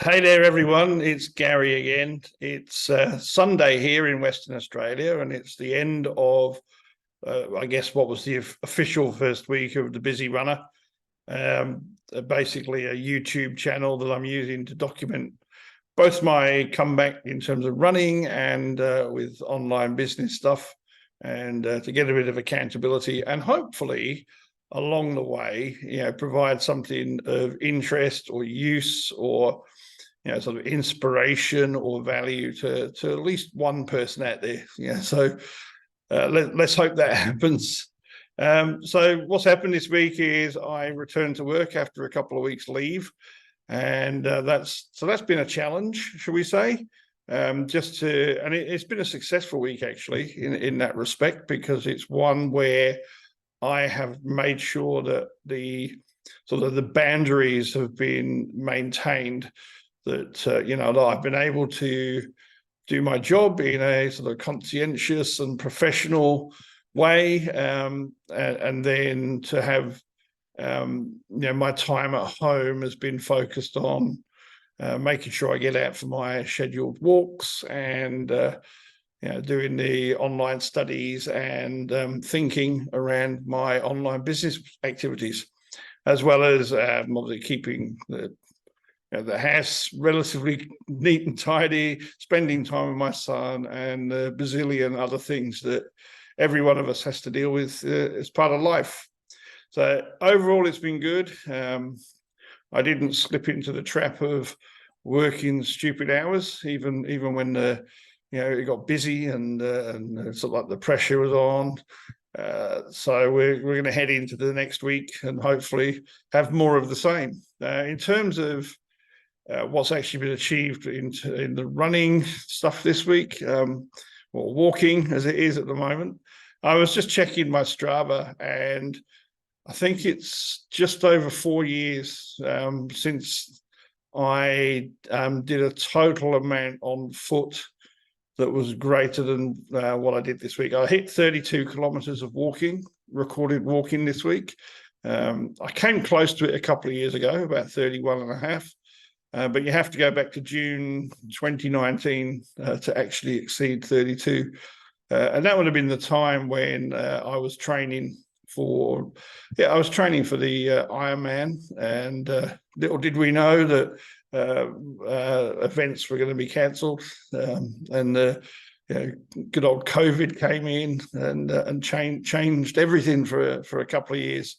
Hey there, everyone. It's Gary again. It's Sunday here in Western Australia, and it's the end of, I guess, what was the official first week of the Busy Runner. Basically, a YouTube channel that I'm using to document both my comeback in terms of running and with online business stuff, and to get a bit of accountability and hopefully along the way, provide something of interest or use or sort of inspiration or value to at least one person out there. So let's hope that happens. So what's happened this week is I returned to work after a couple of weeks leave, and that's been a challenge, shall we say? It's been a successful week actually in that respect, because it's one where I have made sure that the boundaries have been maintained, that I've been able to do my job in a sort of conscientious and professional way, and then to have my time at home has been focused on making sure I get out for my scheduled walks and doing the online studies and thinking around my online business activities, as well as obviously keeping the house relatively neat and tidy, spending time with my son, and a bazillion other things that every one of us has to deal with as part of life. So overall, it's been good. I didn't slip into the trap of working stupid hours, even when it got busy and sort of like the pressure was on. So we're going to head into the next week and hopefully have more of the same. In terms of what's actually been achieved in the running stuff this week, or walking as it is at the moment, I was just checking my Strava, and I think it's just over 4 years since I did a total amount on foot that was greater than what I did this week. I hit 32 kilometers of recorded walking this week. I came close to it a couple of years ago, about 31 and a half. But you have to go back to June 2019 to actually exceed 32. And that would have been the time when I was training for the Ironman. And little did we know that events were going to be cancelled. And good old COVID came in and changed everything for a couple of years.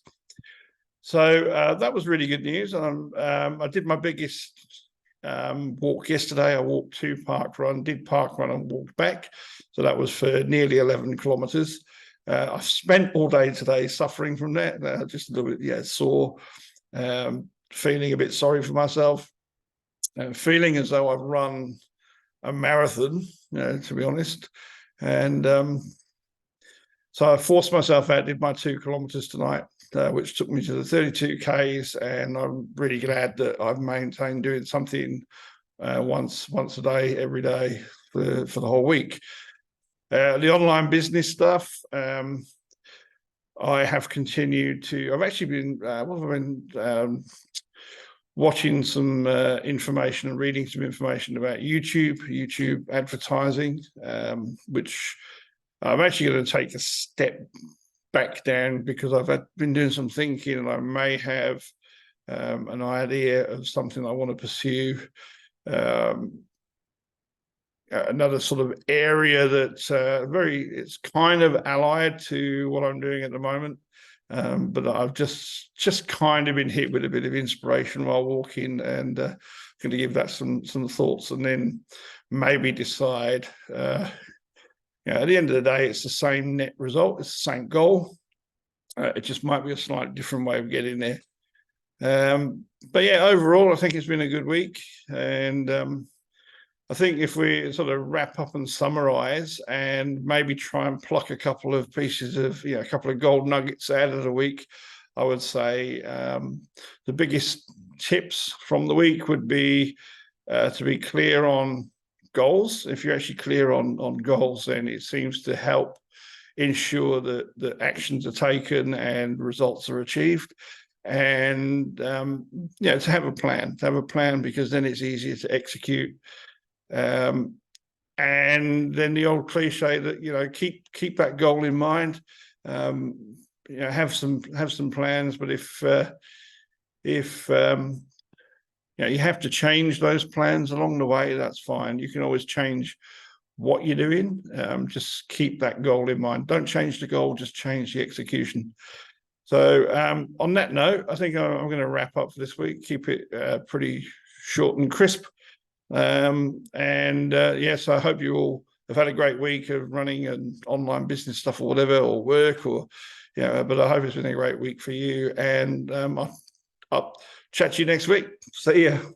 So that was really good news. I did my biggest walk yesterday. I walked 2 park run, did park run and walked back. So that was for nearly 11 kilometers. I've spent all day today suffering from that, just a little bit sore, feeling a bit sorry for myself, feeling as though I've run a marathon, to be honest. And so I forced myself out, did my 2 kilometers tonight, which took me to the 32 Ks, and I'm really glad that I've maintained doing something once a day, every day for the whole week. The online business stuff, I have continued to. I've actually been watching some information and reading some information about YouTube advertising, which I'm actually going to take a step back down, because I've been doing some thinking and I may have an idea of something I want to pursue. Another sort of area that's it's kind of allied to what I'm doing at the moment, but I've just kind of been hit with a bit of inspiration while walking, and going to give that some thoughts, and then maybe decide. At the end of the day, it's the same net result. It's the same goal. It just might be a slightly different way of getting there. But yeah, overall, I think it's been a good week. And I think if we sort of wrap up and summarize and maybe try and pluck a couple of pieces of, a couple of gold nuggets out of the week, I would say the biggest tips from the week would be to be clear on goals. If you're actually clear on goals, then it seems to help ensure that actions are taken and results are achieved. and to have a plan, because then it's easier to execute. And then the old cliche that keep that goal in mind. Have some plans, but if you have to change those plans along the way, that's fine. You can always change what you're doing. Just keep that goal in mind. Don't change the goal, just change the execution. So on that note, I think I'm going to wrap up for this week. Keep it pretty short and crisp. Yes, I hope you all have had a great week of running an online business stuff or whatever, or work, or but I hope it's been a great week for you. And I'll chat to you next week. See ya.